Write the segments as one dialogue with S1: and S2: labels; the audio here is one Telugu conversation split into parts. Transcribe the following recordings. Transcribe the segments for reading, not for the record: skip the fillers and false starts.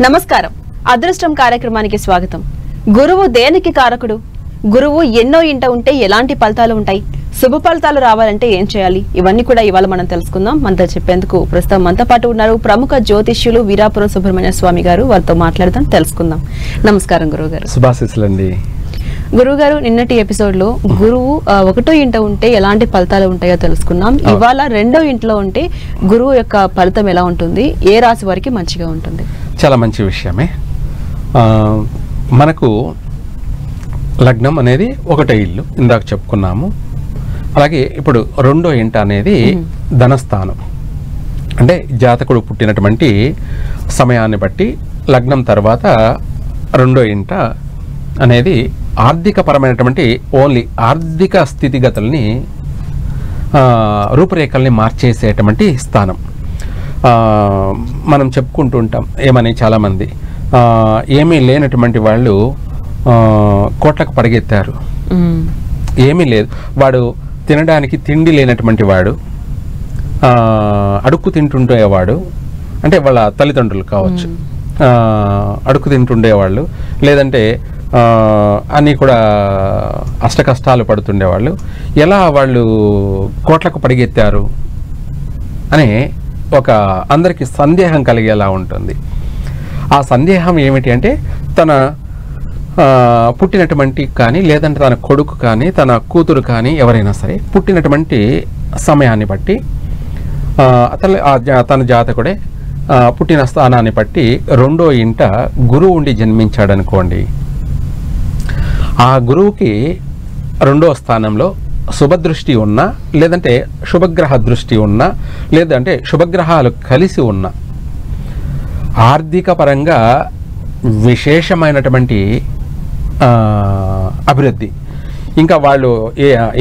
S1: నమస్కారం. అదృష్టం కార్యక్రమానికి స్వాగతం. గురువు దేనికి కారకుడు? గురువు ఎన్నో ఇంట ఉంటే ఎలాంటి ఫలితాలు ఉంటాయి? శుభ ఫలితాలు రావాలంటే ఏం చేయాలి? ఇవన్నీ కూడా ఇవాళ మనం తెలుసుకుందాం. మనతో చెప్పేందుకు ప్రస్తుతం మనతో పాటు ఉన్నారు ప్రముఖ జ్యోతిష్యులు వీరాపురం సుబ్రహ్మణ్య స్వామి గారు. వారితో మాట్లాడదాం, తెలుసుకుందాం. నమస్కారం గురువు గారు.
S2: శుభాశీస్సులండి.
S1: గురువు గారు, నిన్నటి ఎపిసోడ్ లో గురువు ఒకటో ఇంట ఉంటే ఎలాంటి ఫలితాలు ఉంటాయో తెలుసుకున్నాం. ఇవాళ రెండో ఇంట్లో ఉంటే గురువు యొక్క ఫలితం ఎలా ఉంటుంది, ఏ రాశి వారికి మంచిగా ఉంటుంది?
S2: చాలా మంచి విషయమే. మనకు లగ్నం అనేది ఒకటో ఇల్లు ఇందాక చెప్పుకున్నాము. అలాగే ఇప్పుడు రెండో ఇంట అనేది ధనస్థానం. అంటే జాతకుడు పుట్టినటువంటి సమయాన్ని బట్టి లగ్నం తర్వాత రెండో ఇంట అనేది ఆర్థిక పరమైనటువంటి ఓన్లీ ఆర్థిక స్థితిగతుల్ని రూపురేఖల్ని మార్చేసేటువంటి స్థానం. మనం చెప్పుకుంటూ ఉంటాం ఏమని, చాలామంది ఏమీ లేనటువంటి వాళ్ళు కోట్లకు పరిగెత్తారు. ఏమీ లేదు, వాడు తినడానికి తిండి లేనటువంటి వాడు అడుక్కు తింటుండేవాడు, అంటే వాళ్ళ తల్లిదండ్రులు కావచ్చు, అడుక్కు తింటుండేవాళ్ళు, లేదంటే అన్నీ కూడా అష్ట కష్టాలు పడుతుండేవాళ్ళు. ఎలా వాళ్ళు కోట్లకు పరిగెత్తారు అనే ఒక అందరికీ సందేహం కలిగేలా ఉంటుంది. ఆ సందేహం ఏమిటి అంటే, తన పుట్టినటువంటి కానీ, లేదంటే తన కొడుకు కానీ, తన కూతురు కానీ, ఎవరైనా సరే పుట్టినటువంటి సమయాన్ని బట్టి తన జాతకుడే పుట్టిన స్థానాన్ని బట్టి రెండో ఇంట గురువు ఉండి జన్మించాడనుకోండి, ఆ గురువుకి రెండో స్థానంలో శుభదృష్టి ఉన్నా, లేదంటే శుభగ్రహ దృష్టి ఉన్నా, లేదంటే శుభగ్రహాలు కలిసి ఉన్నా ఆర్థిక పరంగా విశేషమైనటువంటి అభివృద్ధి. ఇంకా వాళ్ళు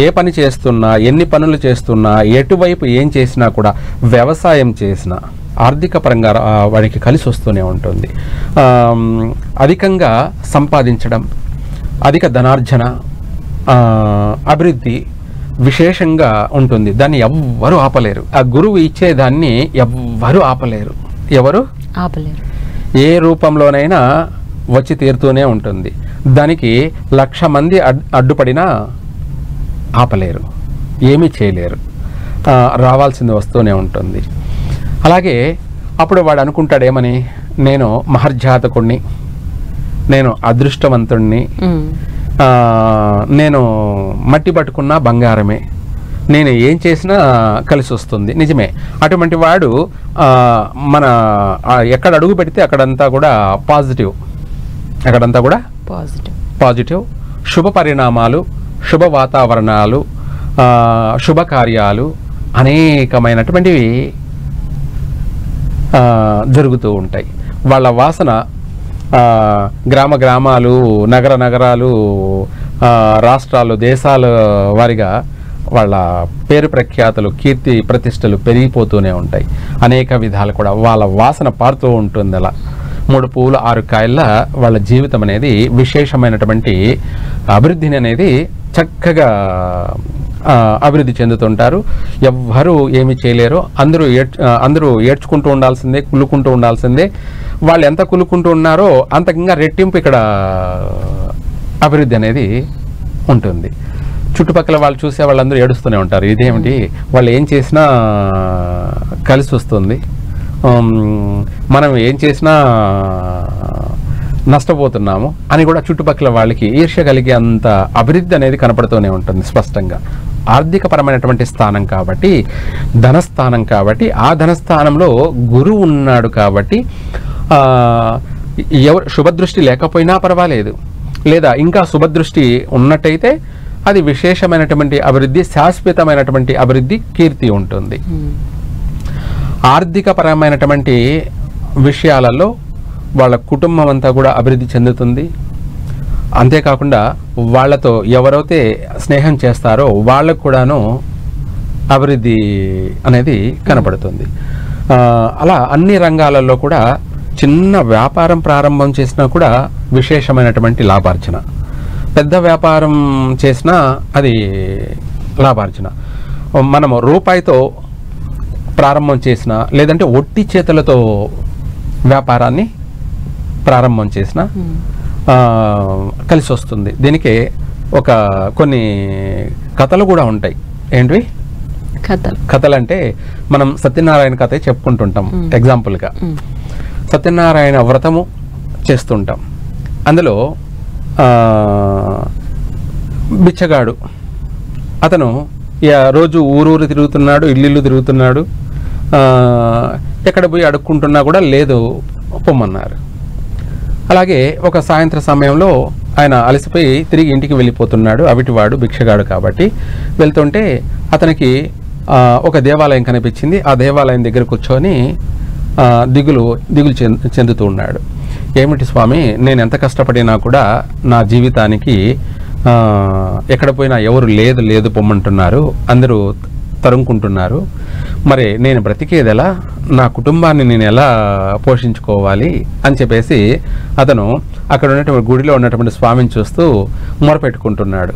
S2: ఏ పని చేస్తున్నా, ఎన్ని పనులు చేస్తున్నా, ఎటువైపు ఏం చేసినా కూడా, వ్యవసాయం చేసినా ఆర్థిక పరంగా వాడికి కలిసి వస్తూనే ఉంటుంది. అధికంగా సంపాదించడం, అధిక ధనార్జన, అభివృద్ధి విశేషంగా ఉంటుంది. దాన్ని ఎవ్వరూ ఆపలేరు. ఆ గురువు ఇచ్చేదాన్ని ఎవ్వరూ ఆపలేరు. ఎవరు ఆపలేరు. ఏ రూపంలోనైనా వచ్చి తీరుతూనే ఉంటుంది. దానికి 1,00,000 మంది అడ్డుపడినా ఆపలేరు, ఏమీ చేయలేరు. రావాల్సింది వస్తూనే ఉంటుంది. అలాగే అప్పుడు వాడు అనుకుంటాడేమని, నేను మహర్జాతకుణ్ణి, నేను అదృష్టవంతుణ్ణి, నేను మట్టి పట్టుకున్నా బంగారమే, నేను ఏం చేసినా కలిసి వస్తుంది. నిజమే, అటువంటి వాడు మన ఎక్కడ అడుగు పెడితే అక్కడంతా కూడా పాజిటివ్, అక్కడంతా కూడా పాజిటివ్ శుభ పరిణామాలు, శుభ వాతావరణాలు, శుభకార్యాలు అనేకమైనటువంటివి జరుగుతూ ఉంటాయి. వాళ్ళ వాసన గ్రామాలు, నగరాలు, రాష్ట్రాలు, దేశాల వారిగా వాళ్ళ పేరు ప్రఖ్యాతులు, కీర్తి ప్రతిష్టలు పెరిగిపోతూనే ఉంటాయి. అనేక విధాలు కూడా వాళ్ళ వాసన పారుతూ ఉంటుంది. అలా 3 పువ్వులు 6 కాయల వాళ్ళ జీవితం అనేది విశేషమైనటువంటి అభివృద్ధిని అనేది చక్కగా అభివృద్ధి చెందుతుంటారు. ఎవ్వరూ ఏమి చేయలేరు. అందరూ ఏడ్చుకుంటూ ఉండాల్సిందే, కుళ్ళుకుంటూ ఉండాల్సిందే. వాళ్ళు ఎంత కుళ్ళుకుంటూ ఉన్నారో అంతకంగా రెట్టింపు ఇక్కడ అభివృద్ధి అనేది ఉంటుంది. చుట్టుపక్కల వాళ్ళు చూసే వాళ్ళందరూ ఏడుస్తూనే ఉంటారు. ఇదేమిటి, వాళ్ళు ఏం చేసినా కలిసి వస్తుంది, మనం ఏం చేసినా నష్టపోతున్నాము అని కూడా చుట్టుపక్కల వాళ్ళకి ఈర్ష్య కలిగే అంత అభివృద్ధి అనేది కనపడుతూనే ఉంటుంది స్పష్టంగా. ఆర్థికపరమైనటువంటి స్థానం కాబట్టి, ధనస్థానం కాబట్టి, ఆ ధనస్థానంలో గురువు ఉన్నాడు కాబట్టి ఎవరు శుభదృష్టి లేకపోయినా పర్వాలేదు, లేదా ఇంకా శుభదృష్టి ఉన్నట్టయితే అది విశేషమైనటువంటి అభివృద్ధి, శాశ్వతమైనటువంటి అభివృద్ధి, కీర్తి ఉంటుంది. ఆర్థికపరమైనటువంటి విషయాలలో వాళ్ళ కుటుంబం అంతా కూడా అభివృద్ధి చెందుతుంది. అంతేకాకుండా వాళ్ళతో ఎవరైతే స్నేహం చేస్తారో వాళ్ళకు కూడాను అభివృద్ధి అనేది కనపడుతుంది. అలా అన్ని రంగాలలో కూడా చిన్న వ్యాపారం ప్రారంభం చేసినా కూడా విశేషమైనటువంటి లాభార్జన, పెద్ద వ్యాపారం చేసినా అది లాభార్జన. మనము రూపాయితో ప్రారంభం చేసిన లేదంటే ఒట్టి చేతులతో వ్యాపారాన్ని ప్రారంభం చేసినా కలిసి వస్తుంది. దీనికి కొన్ని కథలు కూడా ఉంటాయి. ఏంటివి కథలు అంటే మనం సత్యనారాయణ కథ చెప్పుకుంటుంటాం. ఎగ్జాంపుల్గా సత్యనారాయణ వ్రతము చేస్తుంటాం. అందులో బిచ్చగాడు అతను రోజు ఊరూరు తిరుగుతున్నాడు, ఇల్లు తిరుగుతున్నాడు. ఎక్కడ పోయి అడుక్కుంటున్నా కూడా లేదు పొమ్మన్నారు. అలాగే ఒక సాయంత్రం సమయంలో ఆయన అలసిపోయి తిరిగి ఇంటికి వెళ్ళిపోతున్నాడు. అవిటివాడు భిక్షగాడు కాబట్టి వెళ్తుంటే అతనికి ఒక దేవాలయం కనిపించింది. ఆ దేవాలయం దగ్గర కూర్చొని దిగులు చెందుతూ ఉన్నాడు. ఏమిటి స్వామి, నేను ఎంత కష్టపడినా కూడా నా జీవితానికి ఎక్కడ పోయినా ఎవరు లేదు పొమ్మంటున్నారు, అందరూ తరుముకుంటున్నారు. మరి నేను బ్రతికేదెలా, నా కుటుంబాన్ని నేను ఎలా పోషించుకోవాలి అని చెప్పేసి అతను అక్కడ ఉన్నటువంటి గుడిలో ఉన్నటువంటి స్వామిని చూస్తూ మొరపెట్టుకుంటున్నాడు.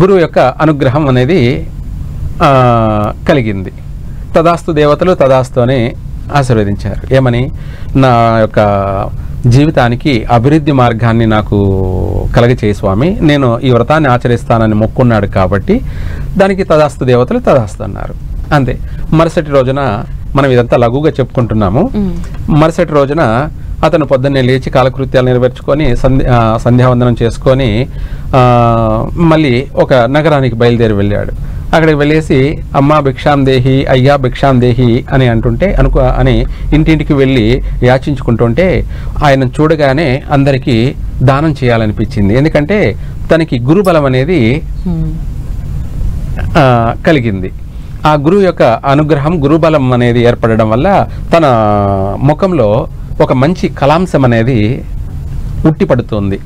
S2: గురువు యొక్క అనుగ్రహం అనేది కలిగింది. తదాస్తు దేవతలు తదాస్తు అని ఆశీర్వదించారు. ఏమని, నా యొక్క జీవితానికి అభివృద్ధి మార్గాన్ని నాకు కలగచేయి స్వామి, నేను ఈ వ్రతాన్ని ఆచరిస్తానని మొక్కున్నాడు కాబట్టి దానికి తదాస్తు దేవతలు తదాస్తు అన్నారు. అంతే. మరుసటి రోజున మనం ఇదంతా లఘువుగా చెప్పుకుంటున్నాము. మరుసటి రోజున అతను పొద్దున్నే లేచి కాలకృత్యాలు నెరవేర్చుకొని సంధ్యావందనం చేసుకొని మళ్ళీ ఒక నగరానికి బయలుదేరి వెళ్ళాడు. అక్కడికి వెళ్ళేసి అమ్మా భిక్షాం దేహి, అయ్యా భిక్షాం దేహి అని ఇంటింటికి వెళ్ళి యాచించుకుంటుంటే ఆయన చూడగానే అందరికీ దానం చేయాలనిపించింది. ఎందుకంటే తనకి గురుబలం అనేది కలిగింది. ఆ గురువు యొక్క అనుగ్రహం, గురుబలం అనేది ఏర్పడడం వల్ల తన ముఖంలో ఒక మంచి కలాంశం అనేది ఉట్టిపడుతుంది.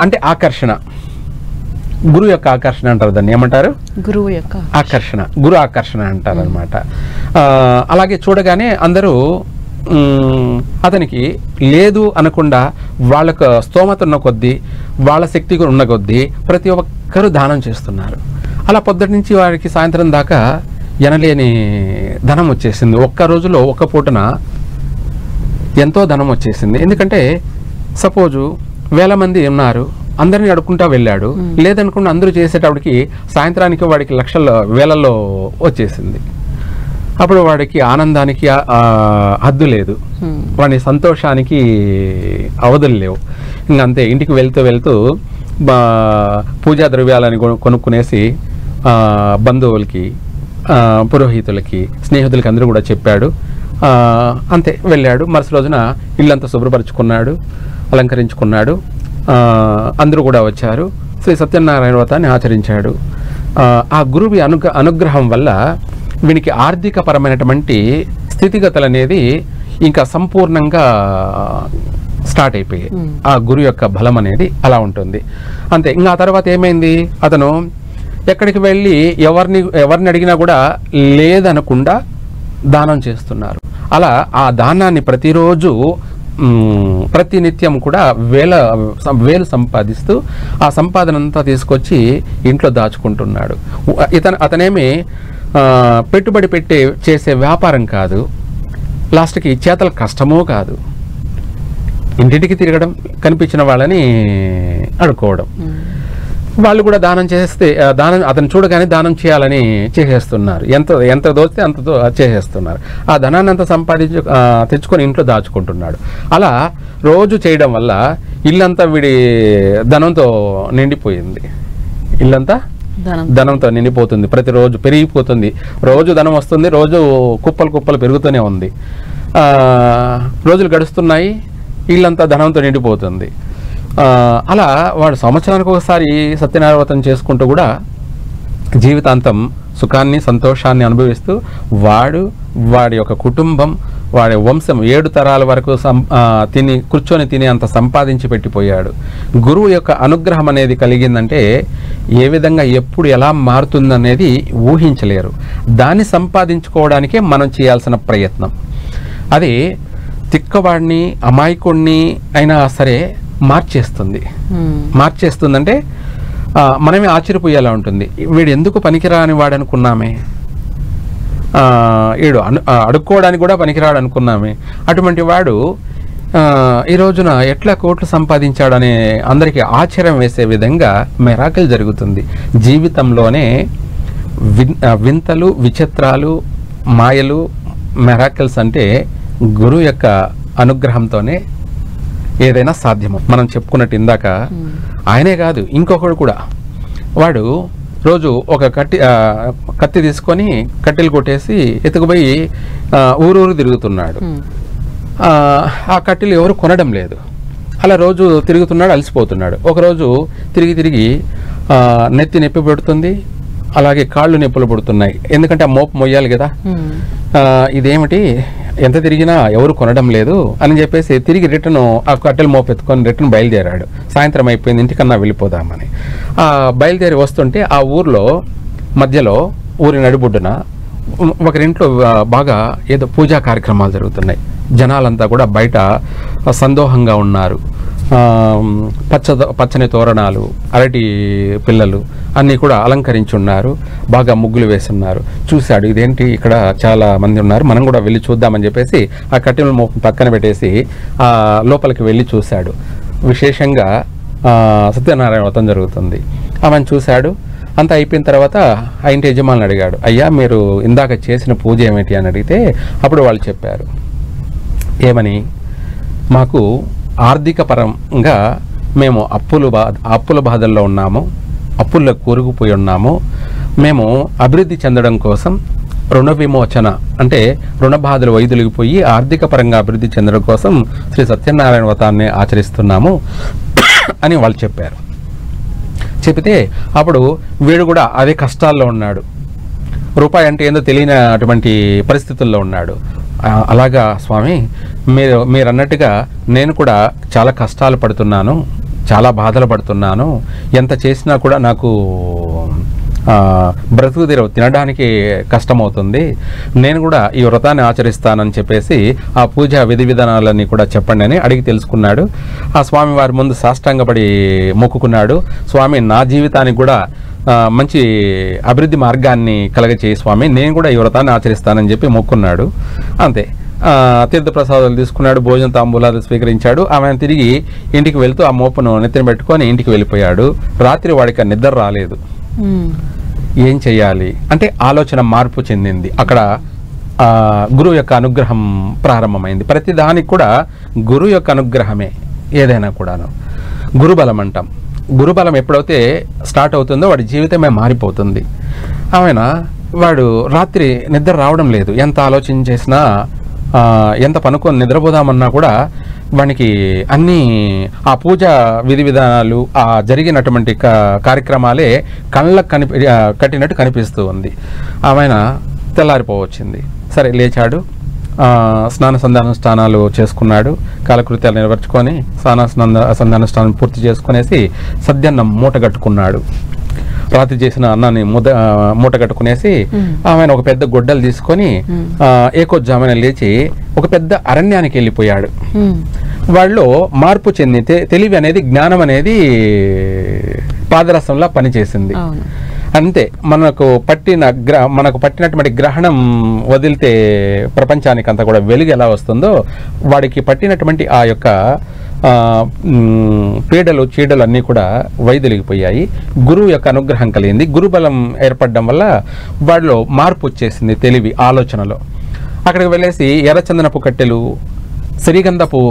S2: అంటే ఆకర్షణ, గురువు యొక్క ఆకర్షణ అంటారు. దాన్ని ఏమంటారు? గురువు యొక్క ఆకర్షణ, గురు ఆకర్షణ అంటారు అనమాట. అలాగే చూడగానే అందరూ అతనికి లేదు అనకుండా వాళ్ళకు స్తోమత ఉన్న కొద్దీ, వాళ్ళ శక్తి ఉన్న కొద్దీ ప్రతి ఒక్కరూ దానం చేస్తున్నారు. అలా పొద్దుటి నుంచి వారికి సాయంత్రం దాకా ఎనలేని ధనం వచ్చేసింది. ఒక్క రోజులో ఒక్క పూటన ఎంతో ధనం వచ్చేసింది. ఎందుకంటే సపోజు 1000 మంది ఉన్నారు, అందరినీ అడుక్కుంటా వెళ్ళాడు. లేదనుకుండా అందరూ చేసేటప్పటికి సాయంత్రానికి వాడికి లక్షల వేలల్లో వచ్చేసింది. అప్పుడు వాడికి ఆనందానికి హద్దు లేదు, వాడి సంతోషానికి అవధులు లేవు. ఇంకంతే. ఇంటికి వెళ్తూ పూజా ద్రవ్యాలని కొనుక్కునేసి బంధువులకి, పురోహితులకి, స్నేహితులకి అందరూ కూడా చెప్పాడు. అంతే, వెళ్ళాడు. మరుసటి రోజున ఇల్లంతా శుభ్రపరుచుకున్నాడు, అలంకరించుకున్నాడు. అందరూ కూడా వచ్చారు. శ్రీ సత్యనారాయణ వ్రతాన్ని ఆచరించాడు. ఆ గురువి అనుగ్రహం వల్ల వీనికి ఆర్థిక పరమైనటువంటి స్థితిగతులు అనేది ఇంకా సంపూర్ణంగా స్టార్ట్ అయిపోయాయి. ఆ గురువు యొక్క బలం అనేది అలా ఉంటుంది. అంతే. ఇంకా ఆ తర్వాత ఏమైంది, అతను ఎక్కడికి వెళ్ళి ఎవరిని అడిగినా కూడా లేదనకుండా దానం చేస్తున్నారు. అలా ఆ దానాన్ని ప్రతిరోజు ప్రతినిత్యం కూడా వేలు సంపాదిస్తూ ఆ సంపాదన అంతా తీసుకొచ్చి ఇంట్లో దాచుకుంటున్నాడు. అతనేమి పెట్టుబడి చేసే వ్యాపారం కాదు, లాస్ట్కి చేతల కష్టమో కాదు. ఇంటింటికి తిరగడం, కనిపించిన వాళ్ళని అడుకోవడం. వాళ్ళు కూడా దానం చేస్తే అతను చూడగానే దానం చేయాలని చేసేస్తున్నారు. ఎంత దోస్తే అంత చేసేస్తున్నారు. ఆ ధనాన్ని అంతా తెచ్చుకొని ఇంట్లో దాచుకుంటున్నాడు. అలా రోజు చేయడం వల్ల ఇల్లంతా వీడి ధనంతో నిండిపోయింది. ఇల్లంతా ధనంతో నిండిపోతుంది. ప్రతిరోజు పెరిగిపోతుంది. రోజు ధనం వస్తుంది, రోజు కుప్పలు పెరుగుతూనే ఉంది. రోజులు గడుస్తున్నాయి, ఇల్లంతా ధనంతో నిండిపోతుంది. అలా వాడు సంవత్సరానికి ఒకసారి సత్యనారాయణ వ్రతం చేసుకుంటూ కూడా జీవితాంతం సుఖాన్ని, సంతోషాన్ని అనుభవిస్తూ వాడి యొక్క కుటుంబం, వాడి వంశం 7 తరాల వరకు కూర్చొని తిని అంత సంపాదించి పెట్టిపోయాడు. గురువు యొక్క అనుగ్రహం అనేది కలిగిందంటే ఏ విధంగా ఎప్పుడు ఎలా మారుతుందనేది ఊహించలేరు. దాన్ని సంపాదించుకోవడానికే మనం చేయాల్సిన ప్రయత్నం. అది తిక్కవాడిని, అమాయకుడిని అయినా సరే మార్చేస్తుందంటే మనమే ఆశ్చర్యపోయేలా ఉంటుంది. వీడు ఎందుకు పనికిరాని వాడు అనుకున్నామే, వీడు అడుక్కోవడానికి కూడా పనికిరాడు అనుకున్నామే. అటువంటి వాడు ఈ రోజున ఎట్లా కోట్లు సంపాదించాడనే అందరికీ ఆశ్చర్యం వేసే విధంగా మిరాకిల్ జరుగుతుంది. జీవితంలోనే వింతలు, విచిత్రాలు, మాయలు, మిరాకిల్స్ అంటే గురువు యొక్క అనుగ్రహంతోనే ఏదైనా సాధ్యము. మనం చెప్పుకున్నట్టు ఇందాక ఆయనే కాదు, ఇంకొకడు కూడా. వాడు రోజు ఒక కత్తి తీసుకొని కట్టెలు కొట్టేసి ఎత్తుకుపోయి ఊరూరు తిరుగుతున్నాడు. ఆ కట్టెలు ఎవరు కొనడం లేదు. అలా రోజు తిరుగుతున్నాడు, అలసిపోతున్నాడు. ఒకరోజు తిరిగి నెత్తి నొప్పి పెడుతుంది, అలాగే కాళ్ళు నొప్పులు పడుతున్నాయి. ఎందుకంటే ఆ మోపు మొయ్యాలి కదా. ఇదేమిటి, ఎంత తిరిగినా ఎవరు కొనడం లేదు అని చెప్పేసి తిరిగి రిటర్న్ ఆ కట్టెలు మోపు ఎత్తుకొని రిటర్న్ బయలుదేరాడు. సాయంత్రం అయిపోయింది, ఇంటికన్నా వెళ్ళిపోదామని. బయలుదేరి వస్తుంటే ఆ ఊర్లో మధ్యలో ఊరి నడిబొడ్డున ఒకరింట్లో బాగా ఏదో పూజా కార్యక్రమాలు జరుగుతున్నాయి. జనాలంతా కూడా బయట సందోహంగా ఉన్నారు. పచ్చని తోరణాలు, అరటి పిల్లలు అన్నీ కూడా అలంకరించి ఉన్నారు. బాగా ముగ్గులు వేస్తున్నారు. చూశాడు, ఇదేంటి ఇక్కడ చాలా మంది ఉన్నారు, మనం కూడా వెళ్ళి చూద్దామని చెప్పేసి ఆ కట్టెల పక్కన పెట్టేసి లోపలికి వెళ్ళి చూశాడు. విశేషంగా సత్యనారాయణ వ్రతం జరుగుతుంది. ఆమెను చూశాడు. అంతా అయిపోయిన తర్వాత ఆ ఇంటి యజమానులు అడిగాడు, అయ్యా మీరు ఇందాక చేసిన పూజ ఏమిటి అని అడిగితే అప్పుడు వాళ్ళు చెప్పారు, ఏమని, మాకు ఆర్థిక పరంగా మేము అప్పుల బాధల్లో ఉన్నాము, అప్పుల్లో కూరుకుపోయి ఉన్నాము. మేము అభివృద్ధి చెందడం కోసం రుణ విమోచన అంటే రుణ బాధలు వైదొలిగిపోయి ఆర్థిక పరంగా అభివృద్ధి చెందడం కోసం శ్రీ సత్యనారాయణ వ్రతాన్ని ఆచరిస్తున్నాము అని వాళ్ళు చెప్పారు. చెబితే అప్పుడు వీడు కూడా అదే కష్టాల్లో ఉన్నాడు. రూపాయి అంటే ఏందో తెలియనటువంటి పరిస్థితుల్లో ఉన్నాడు. అలాగా స్వామి, మీరు అన్నట్టుగా నేను కూడా చాలా కష్టాలు పడుతున్నాను, చాలా బాధలు పడుతున్నాను. ఎంత చేసినా కూడా నాకు బ్రతుకు తెరవు తినడానికి కష్టమవుతుంది. నేను కూడా ఈ వ్రతాన్ని ఆచరిస్తానని చెప్పేసి ఆ పూజ విధి విధానాలన్నీ కూడా చెప్పండి అని అడిగి తెలుసుకున్నాడు. ఆ స్వామి వారి ముందు సాష్టాంగపడి మొక్కుకున్నాడు. స్వామి, నా జీవితానికి కూడా మంచి అభివృద్ధి మార్గాన్ని కలగచేయి స్వామి, నేను కూడా ఈ వ్రతాన్ని ఆచరిస్తానని చెప్పి మొక్కున్నాడు. అంతే. తీర్థప్రసాదాలు తీసుకున్నాడు, భోజన తాంబూలాలు స్వీకరించాడు. ఆమె తిరిగి ఇంటికి వెళ్తూ ఆ మోపును నెత్తిన పెట్టుకొని ఇంటికి వెళ్ళిపోయాడు. రాత్రి వాడికి నిద్ర రాలేదు. ఏం చెయ్యాలి అంటే ఆలోచన మార్పు చెందింది. అక్కడ గురువు యొక్క అనుగ్రహం ప్రారంభమైంది. ప్రతి దానికి కూడా గురువు యొక్క అనుగ్రహమే ఏదైనా కూడాను. గురుబలం అంటాం. గురుబలం ఎప్పుడైతే స్టార్ట్ అవుతుందో వాడి జీవితమే మారిపోతుంది. వాడు రాత్రి నిద్ర రావడం లేదు. ఎంత ఆలోచన చేసినా, ఎంత పనుకొని నిద్రపోదామన్నా కూడా వానికి అన్నీ ఆ పూజ విధి విధానాలు, ఆ జరిగినటువంటి కార్యక్రమాలే కళ్ళకు కట్టినట్టు కనిపిస్తూ ఉంది. తెల్లారిపోవచ్చింది. సరే లేచాడు, స్నానాలు చేసుకున్నాడు, కాలకృత్యాలు నెరవేర్చుకొని సంధాన పూర్తి చేసుకునేసి సద్యన్నం మూట కట్టుకున్నాడు. రాత్రి చేసిన అన్నాన్ని మూట కట్టుకునేసి ఆమె ఒక పెద్ద గొడ్డలు తీసుకొని ఏకొజ్జామన లేచి ఒక పెద్ద అరణ్యానికి వెళ్ళిపోయాడు. వాళ్ళు మార్పు చెంది తెలివి అనేది, జ్ఞానం అనేది పాదరసంలా పనిచేసింది. అంతే. మనకు పట్టినటువంటి గ్రహణం వదిలితే ప్రపంచానికి అంతా కూడా వెలుగు ఎలా వస్తుందో వాడికి పట్టినటువంటి ఆ యొక్క పీడలు చీడలు అన్నీ కూడా వైదొలిగిపోయాయి. గురువు యొక్క అనుగ్రహం కలిగింది. గురుబలం ఏర్పడడం వల్ల వాడిలో మార్పు వచ్చేసింది, తెలివి ఆలోచనలో. అక్కడికి వెళ్ళేసి ఎర్రచందనపు కట్టెలు, సిరిగంధపు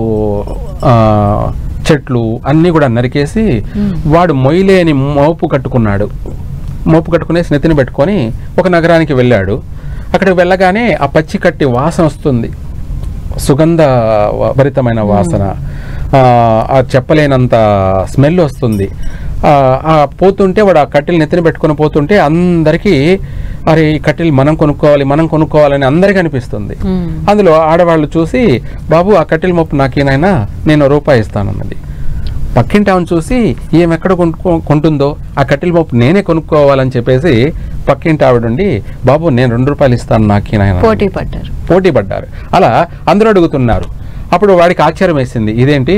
S2: చెట్లు అన్నీ కూడా నరికేసి వాడు మొయ్యలేని మోపు కట్టుకున్నాడు. మోపు కట్టుకునేసి నెత్తిని పెట్టుకొని ఒక నగరానికి వెళ్ళాడు. అక్కడికి వెళ్ళగానే ఆ పచ్చి కట్టి వాసన వస్తుంది, సుగంధ భరితమైన వాసన, ఆ చెప్పలేనంత స్మెల్ వస్తుంది. పోతుంటే వాడు ఆ కట్టెలు నెత్తిన పెట్టుకుని పోతుంటే అందరికీ అరే ఈ కట్టెలు మనం కొనుక్కోవాలని అందరికీ అనిపిస్తుంది. అందులో ఆడవాళ్ళు చూసి, బాబు ఆ కట్టెల మోపు నాకేనైనా నేను రూపాయి ఇస్తానన్నది. పక్కింటి ఆమెను చూసి ఏమెక్కడ కొంటుందో ఆ కట్టెల మోపు నేనే కొనుక్కోవాలని చెప్పేసి పక్కింటి ఆవిడండి, బాబు నేను 2 రూపాయలు ఇస్తాను నాకేనైనా పోటీ పడ్డారు. అలా అందరూ అడుగుతున్నారు. అప్పుడు వాడికి ఆశ్చర్యం వేసింది, ఇదేంటి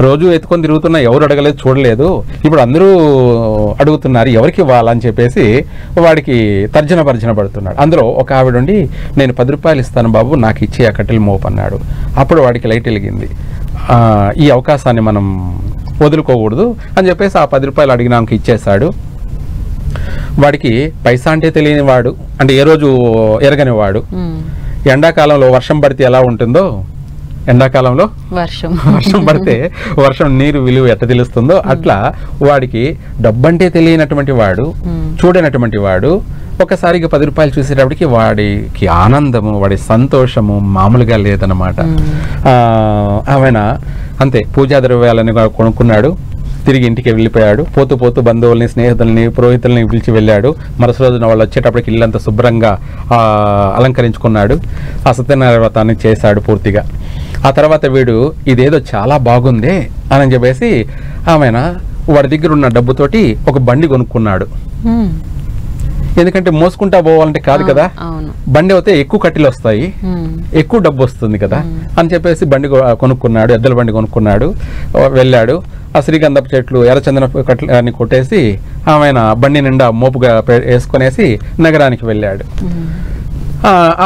S2: రోజు ఎత్తుకొని తిరుగుతున్నా ఎవరు అడగలేదు, చూడలేదు, ఇప్పుడు అందరూ అడుగుతున్నారు ఎవరికి ఇవ్వాలని చెప్పేసి వాడికి తర్జన భర్జన పడుతున్నాడు. అందులో ఒక ఆవిడ ఉండి, నేను 10 రూపాయలు ఇస్తాను బాబు, నాకు ఇచ్చి ఆ కట్టెలు మోపు అన్నాడు. అప్పుడు వాడికి లైట్ వెలిగింది, ఈ అవకాశాన్ని మనం వదులుకోకూడదు అని చెప్పేసి ఆ 10 రూపాయలు అడిగినానికి ఇచ్చేశాడు. వాడికి పైసా అంటే తెలియని వాడు, అంటే ఏ రోజు ఎరగని వాడు, ఎండాకాలంలో వర్షం పడితే ఎలా ఉంటుందో, ఎండాకాలంలో వర్షం పడితే వర్షం నీరు విలువ ఎట్ట తెలుస్తుందో అట్లా వాడికి డబ్బంటే తెలియనటువంటి వాడు, చూడనటువంటి వాడు ఒకసారిగా 10 రూపాయలు చూసేటప్పటికి వాడికి ఆనందము, వాడి సంతోషము మామూలుగా లేదన్నమాట. ఆమెన అంతే పూజా ద్రవ్యాలని కొనుక్కున్నాడు, తిరిగి ఇంటికి వెళ్ళిపోయాడు. పోతూ పోతూ బంధువుల్ని, స్నేహితుల్ని, పురోహితుల్ని పిలిచి వెళ్ళాడు. మరుసటి రోజున వాళ్ళు వచ్చేటప్పటికి ఇల్లంతా శుభ్రంగా అలంకరించుకున్నాడు. ఆ సత్యనారాయణ వ్రతాన్ని చేశాడు పూర్తిగా. ఆ తర్వాత వీడు ఇదేదో చాలా బాగుందే అని చెప్పేసి ఆమెన వాడి దగ్గర ఉన్న డబ్బుతోటి ఒక బండి కొనుక్కున్నాడు. ఎందుకంటే మోసుకుంటా పోవాలంటే కాదు కదా, బండి అయితే ఎక్కువ కట్టెలు వస్తాయి, ఎక్కువ డబ్బు వస్తుంది కదా అని చెప్పేసి బండి కొనుక్కున్నాడు, ఎద్దుల బండి కొనుక్కున్నాడు. వెళ్ళాడు, ఆ శ్రీగంధపు చెట్లు, ఎర్రచందనపు కట్టెలని కొట్టేసి ఆమెన బండి నిండా మోపుగా వేసుకునేసి నగరానికి వెళ్ళాడు.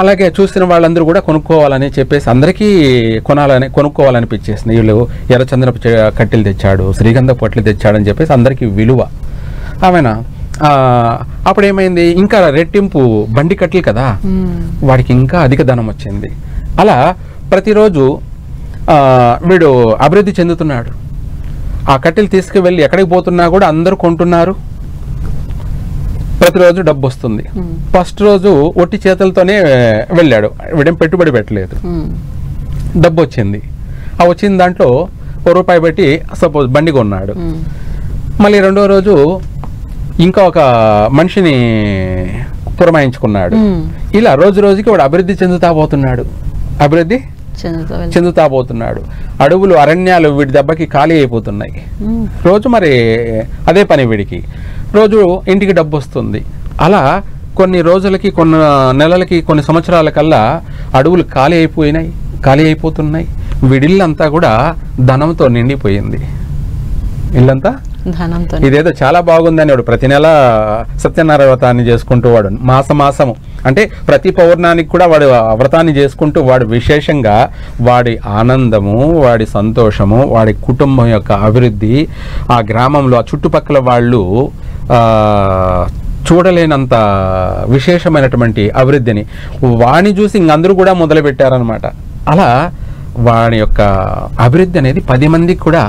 S2: అలాగే చూసిన వాళ్ళందరూ కూడా కొనుక్కోవాలని చెప్పేసి అందరికీ కొనుక్కోవాలనిపించేసింది. వీళ్ళు ఎర్రచందనపు కట్టెలు తెచ్చాడు, శ్రీగంధపు కట్టెలు తెచ్చాడు అని చెప్పేసి అందరికీ విలువ. ఆమెన అప్పుడేమైంది, ఇంకా రెట్టింపు బండి కట్టెలు కదా, వాడికి ఇంకా అధిక ధనం వచ్చింది. అలా ప్రతిరోజు వీడు అభివృద్ధి చెందుతున్నాడు. ఆ కట్టెలు తీసుకువెళ్ళి ఎక్కడికి పోతున్నా కూడా అందరూ కొంటున్నారు, ప్రతిరోజు డబ్బు వస్తుంది. ఫస్ట్ రోజు ఒట్టి చేతులతోనే వెళ్ళాడు, వీడేం పెట్టుబడి పెట్టలేదు, డబ్బు వచ్చింది. ఆ వచ్చిన దాంట్లో ₹1 పెట్టి సపోజ్ బండి కొన్నాడు. మళ్ళీ రెండో రోజు ఇంకా ఒక మనిషిని పురమాయించుకున్నాడు. ఇలా రోజు రోజుకి వాడు అభివృద్ధి చెందుతా పోతున్నాడు. అడవులు, అరణ్యాలు వీడి దెబ్బకి ఖాళీ అయిపోతున్నాయి. రోజు మరి అదే పని వీడికి, రోజు ఇంటికి డబ్బు వస్తుంది. అలా కొన్ని రోజులకి, కొన్ని నెలలకి, కొన్ని సంవత్సరాల కల్లా అడవులు ఖాళీ అయిపోతున్నాయి. వీడిల్లంతా కూడా ధనంతో నిండిపోయింది. ఇల్లంతా ధనంతో. ఇదేదో చాలా బాగుందని వాడు ప్రతి నెల సత్యనారాయణ వ్రతాన్ని చేసుకుంటూ వాడు మాసము అంటే ప్రతి పౌర్ణానికి కూడా వాడు వ్రతాన్ని చేసుకుంటూ వాడు విశేషంగా వాడి ఆనందము, వాడి సంతోషము, వాడి కుటుంబం యొక్క అభివృద్ధి, ఆ గ్రామంలో ఆ చుట్టుపక్కల వాళ్ళు చూడలేనంత విశేషమైనటువంటి అభివృద్ధిని వాడిని చూసి ఇంకందరూ కూడా మొదలు పెట్టారనమాట. అలా వాడి యొక్క అభివృద్ధి అనేది 10 మందికి కూడా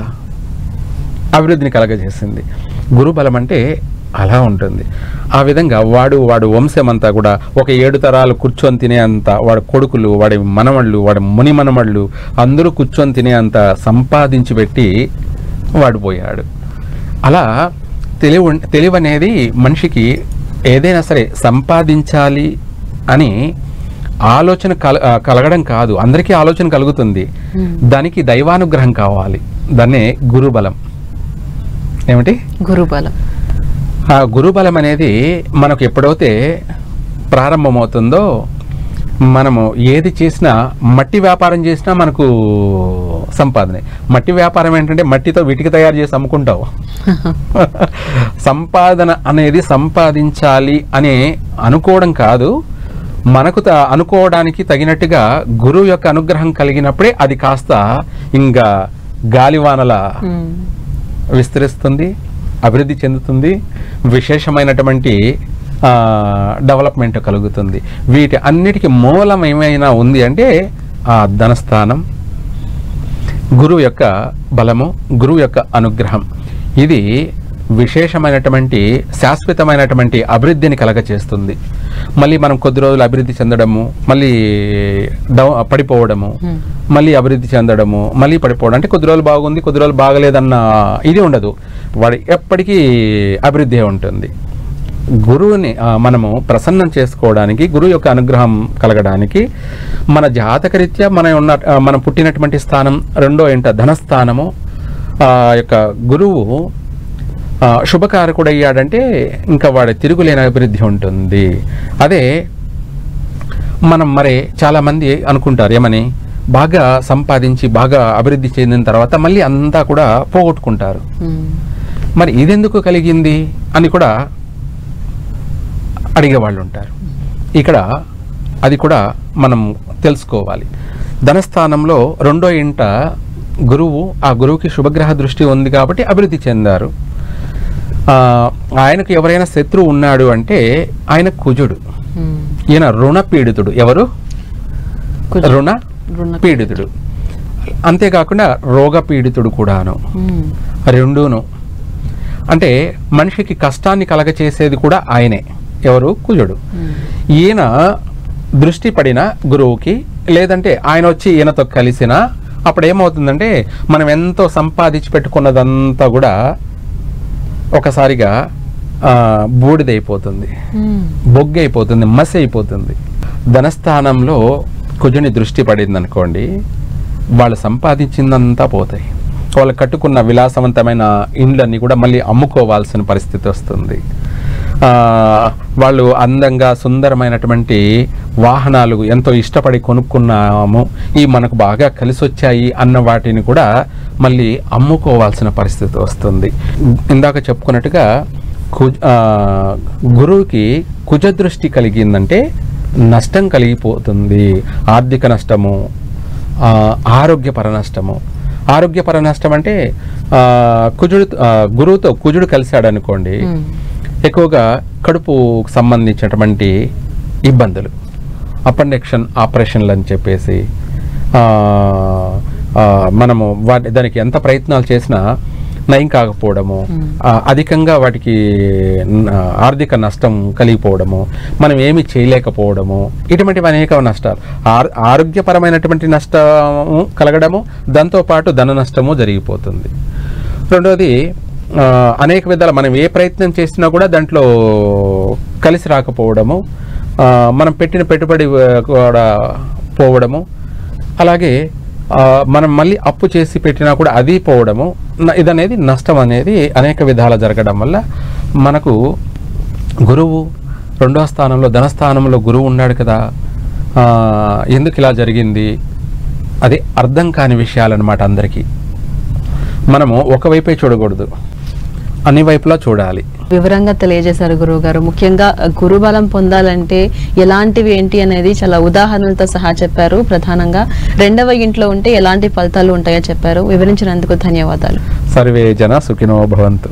S2: అభివృద్ధిని కలగజేసింది. గురుబలం అంటే అలా ఉంటుంది. ఆ విధంగా వాడు వంశం అంతా కూడా ఒక 7 తరాలు కూర్చొని తినేంత, వాడి కొడుకులు, వాడి మనమళ్ళు, వాడి ముని మనమళ్ళు అందరూ కూర్చొని తినేంత సంపాదించి పెట్టి వాడు పోయాడు. అలా తెలివి అనేది మనిషికి ఏదైనా సరే సంపాదించాలి అని ఆలోచన కలగడం కాదు, అందరికీ ఆలోచన కలుగుతుంది. దానికి దైవానుగ్రహం కావాలి. దాన్నే గురుబలం. ఏమిటి గురుబలం? ఆ గురుబలం అనేది మనకు ఎప్పుడైతే ప్రారంభమవుతుందో, మనము ఏది చేసినా, మట్టి వ్యాపారం చేసినా మనకు సంపాదనే. మట్టి వ్యాపారం ఏంటంటే మట్టితో వీటికి తయారు చేసి అమ్ముకుంటావు. సంపాదన అనేది సంపాదించాలి అని అనుకోవడం కాదు, మనకు అనుకోవడానికి తగినట్టుగా గురువు యొక్క అనుగ్రహం కలిగినప్పుడే అది కాస్త ఇంకా గాలివానల విస్తరిస్తుంది, అభివృద్ధి చెందుతుంది, విశేషమైనటువంటి డెవలప్మెంట్ కలుగుతుంది. వీటి అన్నిటికీ మూలం ఏమైనా ఉంది అంటే ఆ ధనస్థానం, గురువు యొక్క బలము, గురువు యొక్క అనుగ్రహం. ఇది విశేషమైనటువంటి శాశ్వతమైనటువంటి అభివృద్ధిని కలగచేస్తుంది. మళ్ళీ మనం కొద్ది రోజులు అభివృద్ధి చెందడము, మళ్ళీ పడిపోవడము, మళ్ళీ అభివృద్ధి చెందడము, మళ్ళీ పడిపోవడం. అంటే కొద్ది రోజులు బాగుంది, కొద్ది రోజులు బాగలేదన్న ఇది ఉండదు. వాడు ఎప్పటికీ అభివృద్ధి ఉంటుంది. గురువుని మనము ప్రసన్నం చేసుకోవడానికి, గురువు యొక్క అనుగ్రహం కలగడానికి మన జాతకరీత్యా మనం పుట్టినటువంటి స్థానం, రెండో ఏంట ధనస్థానము, యొక్క గురువు శుభకారకుడయ్యాడంటే ఇంకా వాడి తిరుగులేని అభివృద్ధి ఉంటుంది. అదే మనం మరి చాలామంది అనుకుంటారు ఏమని, బాగా సంపాదించి బాగా అభివృద్ధి చెందిన తర్వాత మళ్ళీ అంతా కూడా పోగొట్టుకుంటారు. మరి ఇదెందుకు కలిగింది అని కూడా అడిగేవాళ్ళు ఉంటారు. ఇక్కడ అది కూడా మనం తెలుసుకోవాలి. ధనస్థానంలో 2వ ఇంట గురువు, ఆ గురువుకి శుభగ్రహ దృష్టి ఉంది కాబట్టి అభివృద్ధి చెందారు. ఆయనకు ఎవరైనా శత్రువు ఉన్నాడు అంటే ఆయన కుజుడు. ఈయన రుణ పీడితుడు. ఎవరు? రుణ పీడితుడు. అంతేకాకుండా రోగ పీడితుడు కూడాను. రెండూను. అంటే మనిషికి కష్టాన్ని కలగచేసేది కూడా ఆయనే. ఎవరు? కుజుడు. ఈయన దృష్టి పడిన గురువుకి, లేదంటే ఆయన వచ్చి ఈయనతో కలిసిన అప్పుడు ఏమవుతుందంటే మనం ఎంతో సంపాదించి పెట్టుకున్నదంతా కూడా ఒకసారిగా బూడిదైపోతుంది, బొగ్గు అయిపోతుంది, మసి అయిపోతుంది. ధనస్థానంలో కుజుని దృష్టి పడింది అనుకోండి, వాళ్ళు సంపాదించిందంతా పోతాయి. వాళ్ళు కట్టుకున్న విలాసవంతమైన ఇండ్లన్నీ కూడా మళ్ళీ అమ్ముకోవాల్సిన పరిస్థితి వస్తుంది. వాళ్ళు అందంగా సుందరమైనటువంటి వాహనాలు ఎంతో ఇష్టపడి కొనుక్కున్నాము, ఈ మనకు బాగా కలిసి వచ్చాయి అన్న వాటిని కూడా మళ్ళీ అమ్ముకోవాల్సిన పరిస్థితి వస్తుంది. ఇందాక చెప్పుకున్నట్టుగా గురువుకి కుజదృష్టి కలిగిందంటే నష్టం కలిగిపోతుంది. ఆర్థిక నష్టము, ఆరోగ్యపర నష్టము. ఆరోగ్యపర నష్టం అంటే గురువుతో కుజుడు కలిశాడు అనుకోండి, ఎక్కువగా కడుపుకు సంబంధించినటువంటి ఇబ్బందులు, అపెండిక్షన్ ఆపరేషన్లు అని చెప్పేసి మనము దానికి ఎంత ప్రయత్నాలు చేసినా నయం కాకపోవడము, అధికంగా వాటికి ఆర్థిక నష్టం కలిగిపోవడము, మనం ఏమి చేయలేకపోవడము, ఇటువంటివి అనేక నష్టాలు. ఆరోగ్యపరమైనటువంటి నష్టము కలగడము, దాంతోపాటు ధన నష్టము జరిగిపోతుంది. రెండోది, అనేక విధాల మనం ఏ ప్రయత్నం చేసినా కూడా దాంట్లో కలిసి రాకపోవడము, మనం పెట్టిన పెట్టుబడి కూడా పోవడము, అలాగే మనం మళ్ళీ అప్పు చేసి పెట్టినా కూడా అది పోవడము, ఇదనేది నష్టం అనేది అనేక విధాల జరగడం వల్ల మనకు గురువు 2వ స్థానంలో, ధనస్థానంలో గురువు ఉన్నాడు కదా, ఎందుకు ఇలా జరిగింది అది అర్థం కాని విషయాలన్నమాట. అందరికీ మనము ఒకవైపే చూడకూడదు, అన్ని వైపులా చూడాలి.
S1: వివరంగా తెలియజేశారు గురువు గారు. ముఖ్యంగా గురుబలం పొందాలంటే ఎలాంటివి ఏంటి అనేది చాలా ఉదాహరణలతో సహా చెప్పారు. ప్రధానంగా 2వ ఇంట్లో ఉంటే ఎలాంటి ఫలితాలు ఉంటాయో చెప్పారు. వివరించినందుకు ధన్యవాదాలు.
S2: సర్వే జన సుఖినో భవంతు.